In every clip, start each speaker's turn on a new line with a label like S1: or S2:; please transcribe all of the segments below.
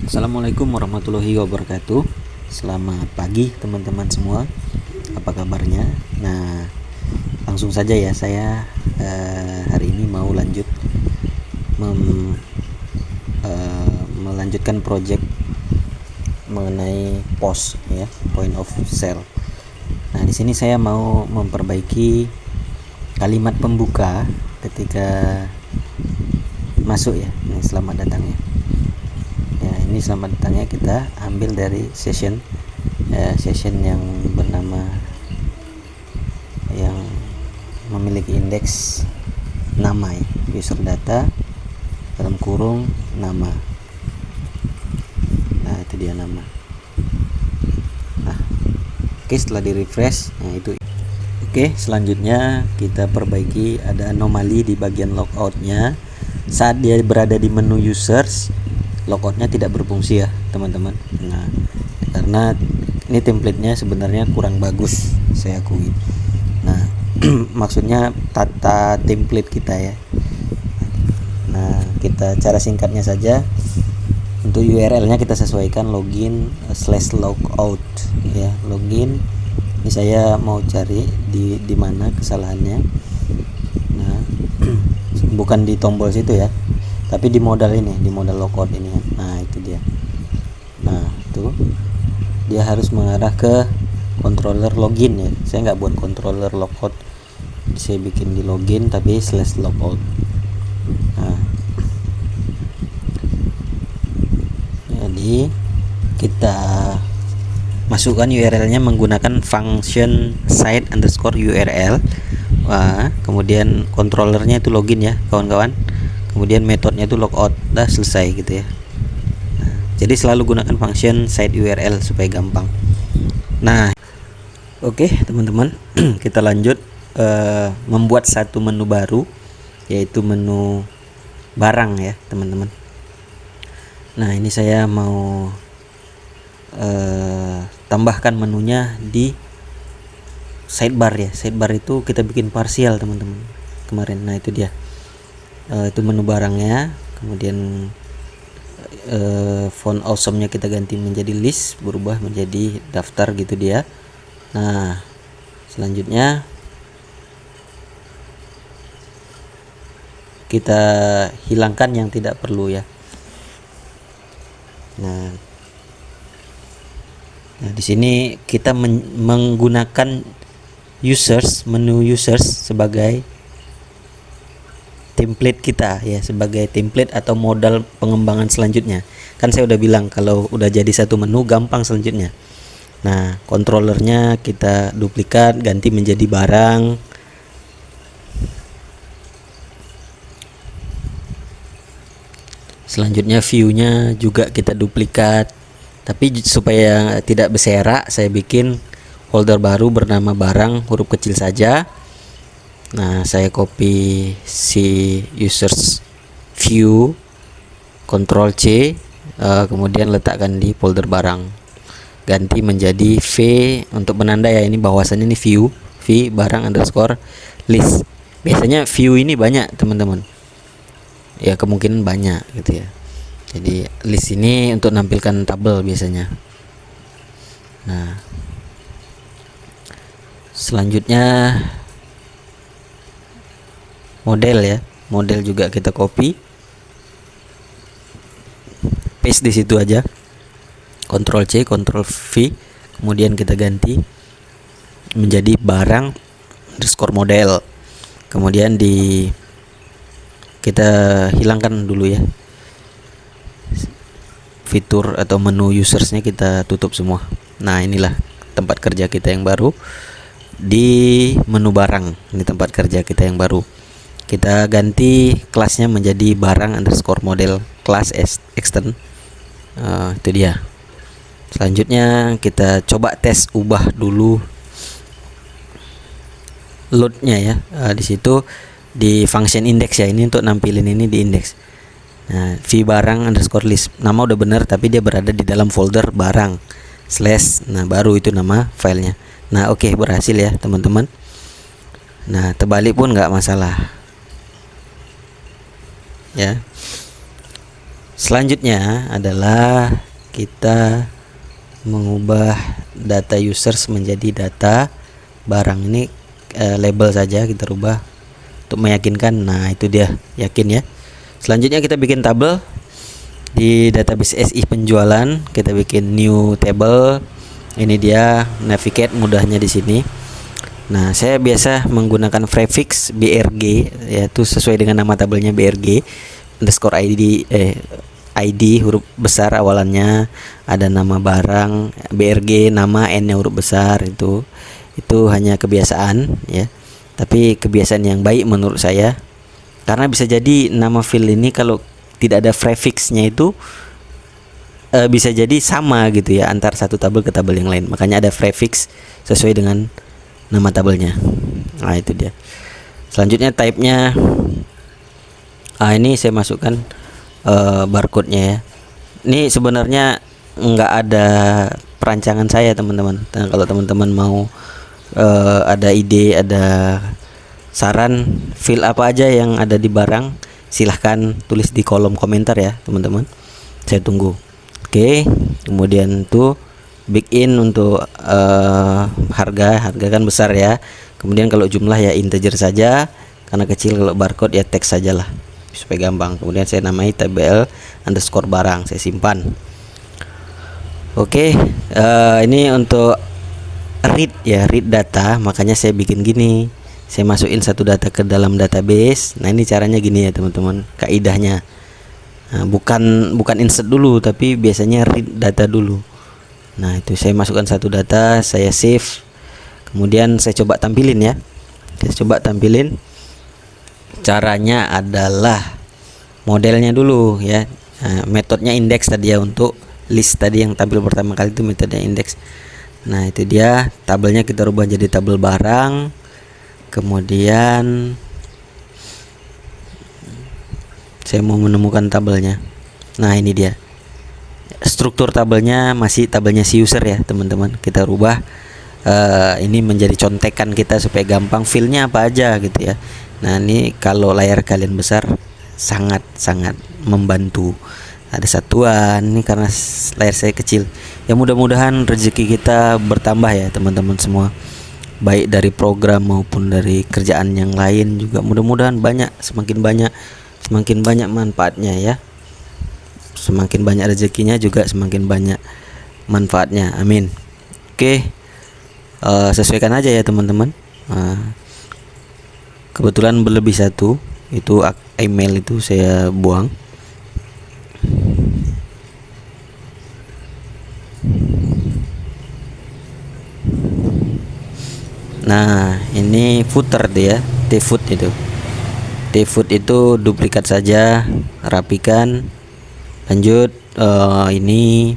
S1: Assalamualaikum warahmatullahi wabarakatuh. Selamat pagi teman-teman semua. Apa kabarnya? Nah, langsung saja ya, saya hari ini mau melanjutkan project mengenai POS ya, point of sale. Nah, di sini saya mau memperbaiki kalimat pembuka ketika masuk ya. Ini selamat datang ya. Ya, ini selamat datangnya kita ambil dari session yang bernama yang memiliki indeks nama ya, user data dalam kurung nama. Nah, itu dia nama. Nah, oke, setelah di refresh, nah itu. Oke, selanjutnya kita perbaiki ada anomali di bagian logoutnya. Saat dia berada di menu users, logoutnya tidak berfungsi ya teman-teman. Nah, karena ini templatenya sebenarnya kurang bagus, saya akui. Nah, maksudnya tata template kita ya. Nah, kita cara singkatnya saja. Untuk URL-nya kita sesuaikan login/logout ya. Login ini saya mau cari di mana kesalahannya. Nah, bukan di tombol situ ya, tapi di modal ini, di modal logout ini. Nah, itu dia. Nah, itu dia harus mengarah ke controller login ya. Saya nggak buat controller logout, saya bikin di login tapi /logout. Nah, jadi kita masukkan URL-nya menggunakan function site_URL. Wah, kemudian controllernya itu login ya kawan-kawan, kemudian metodenya itu logout. Dah selesai gitu ya. Nah, jadi selalu gunakan function site URL supaya gampang. Nah, oke teman-teman, kita lanjut membuat satu menu baru, yaitu menu barang ya teman-teman. Nah, ini saya mau tambahkan menunya di sidebar ya. Sidebar itu kita bikin parsial teman-teman kemarin. Nah, itu dia. Itu menu barangnya. Kemudian font awesome-nya kita ganti menjadi list, berubah menjadi daftar gitu dia. Nah, selanjutnya kita hilangkan yang tidak perlu ya. Nah, di sini kita menggunakan menu users sebagai template kita ya, sebagai template atau modal pengembangan selanjutnya. Kan saya udah bilang kalau udah jadi satu menu gampang selanjutnya. Nah, controllernya kita duplikat ganti menjadi barang. Selanjutnya view-nya juga kita duplikat. Tapi supaya tidak berserak, saya bikin folder baru bernama barang, huruf kecil saja. Nah, saya copy si users view, Ctrl C, kemudian letakkan di folder barang. Ganti menjadi V untuk penanda ya, ini bahwasannya ini view, V barang underscore list. Biasanya view ini banyak teman-teman. Ya, kemungkinan banyak gitu ya. Jadi list ini untuk nampilkan tabel biasanya. Nah, selanjutnya model ya. Model juga kita copy, paste di situ aja. Ctrl C, Ctrl V, kemudian kita ganti menjadi barang underscore model. Kemudian kita hilangkan dulu ya, fitur atau menu usersnya kita tutup semua. Nah, inilah tempat kerja kita yang baru di menu barang. Ini tempat kerja kita yang baru. Kita ganti kelasnya menjadi barang underscore model class extend. Itu dia. Selanjutnya kita coba tes ubah dulu loadnya ya. Di situ di function index ya, ini untuk nampilin ini di index. Nah, v barang underscore list, nama udah benar tapi dia berada di dalam folder barang / nah baru itu nama filenya. Nah, oke, berhasil ya teman-teman. Nah, terbalik pun nggak masalah ya. Selanjutnya adalah kita mengubah data users menjadi data barang. Ini label saja kita rubah untuk meyakinkan. Nah, itu dia, yakin ya. Selanjutnya kita bikin tabel di database SI penjualan. Kita bikin new table. Ini dia, navigate mudahnya di sini. Nah, saya biasa menggunakan prefix BRG, yaitu sesuai dengan nama tabelnya BRG underscore ID huruf besar awalannya, ada nama barang BRG, nama N-nya huruf besar. Itu hanya kebiasaan ya, tapi kebiasaan yang baik menurut saya, karena bisa jadi nama file ini kalau tidak ada prefixnya itu bisa jadi sama gitu ya antar satu tabel ke tabel yang lain. Makanya ada prefix sesuai dengan nama tabelnya. Nah, itu dia. Selanjutnya type-nya, ini saya masukkan barcode-nya ya. Ini sebenarnya nggak ada perancangan saya teman-teman. Kalau teman-teman mau ada ide, ada saran file apa aja yang ada di barang, silahkan tulis di kolom komentar ya teman-teman. Saya tunggu. Oke, kemudian tuh big in untuk harga kan besar ya. Kemudian kalau jumlah ya integer saja, karena kecil. Kalau barcode ya teks sajalah supaya gampang. Kemudian saya namai tabel underscore barang, saya simpan. Oke, ini untuk read ya, read data. Makanya saya bikin gini, saya masukin satu data ke dalam database. Nah, ini caranya gini ya teman-teman, kaidahnya. Nah, bukan insert dulu, tapi biasanya read data dulu. Nah, itu saya masukkan satu data, saya save. Kemudian saya coba tampilin ya. Saya coba tampilin. Caranya adalah modelnya dulu ya. Nah, metodenya index tadi ya, untuk list tadi yang tampil pertama kali itu metodenya index. Nah, itu dia, tabelnya kita rubah jadi tabel barang. Kemudian saya mau menemukan tabelnya. Nah, ini dia. Struktur tabelnya masih tabelnya si user ya teman-teman. Kita rubah ini menjadi contekan kita supaya gampang filenya apa aja gitu ya. Nah, ini kalau layar kalian besar sangat membantu. Ada satuan ini karena layar saya kecil. Ya, mudah-mudahan rezeki kita bertambah ya teman-teman semua. Baik dari program maupun dari kerjaan yang lain juga, mudah-mudahan banyak, semakin banyak manfaatnya ya. Semakin banyak rezekinya juga semakin banyak manfaatnya. Amin. Oke, sesuaikan aja ya teman-teman. Kebetulan berlebih satu, itu email itu saya buang. Nah, ini footer dia, tfoot itu. Tfoot itu duplikat saja, rapikan. Lanjut, ini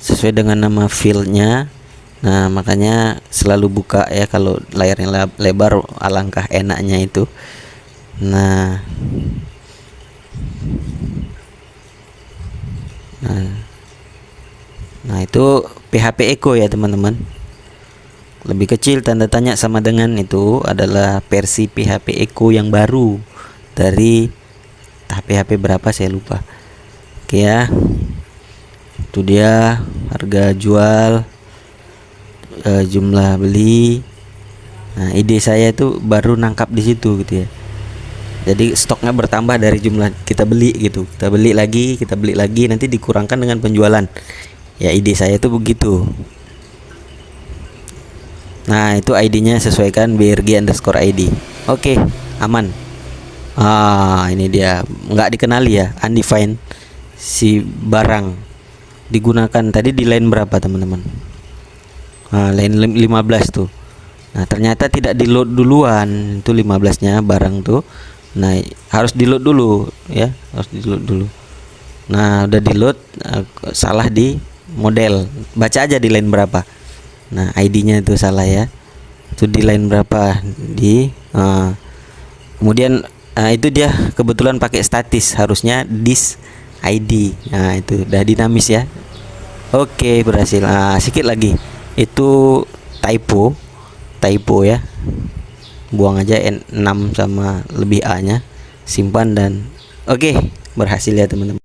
S1: sesuai dengan nama filenya. Nah, makanya selalu buka ya, kalau layarnya lebar alangkah enaknya itu. Nah, itu PHP Echo ya teman-teman. Lebih kecil tanda tanya sama dengan itu adalah versi PHP Echo yang baru dari PHP berapa saya lupa. Oke ya, itu dia harga jual, jumlah beli. Nah, ide saya itu baru nangkap di situ gitu ya. Jadi stoknya bertambah dari jumlah kita beli gitu. Kita beli lagi, nanti dikurangkan dengan penjualan. Ya, ide saya itu begitu. Nah, itu ID-nya sesuaikan BRG underscore ID. Oke, aman. Ini dia, nggak dikenali ya, undefined. Si barang digunakan tadi di line berapa teman-teman? Line 15 tuh. Nah, ternyata tidak di load duluan, itu 15-nya barang tuh. Nah, harus di load dulu ya, harus di load dulu. Nah, udah di load, salah di model. Baca aja di line berapa. Nah, ID-nya itu salah ya. Itu di line berapa? Kemudian itu dia kebetulan pakai statis, harusnya this ID. Nah, itu udah dinamis ya. Oke, berhasil. Sedikit lagi. Itu typo ya. Buang aja N6 sama lebih A-nya. Simpan dan oke, berhasil ya teman-teman.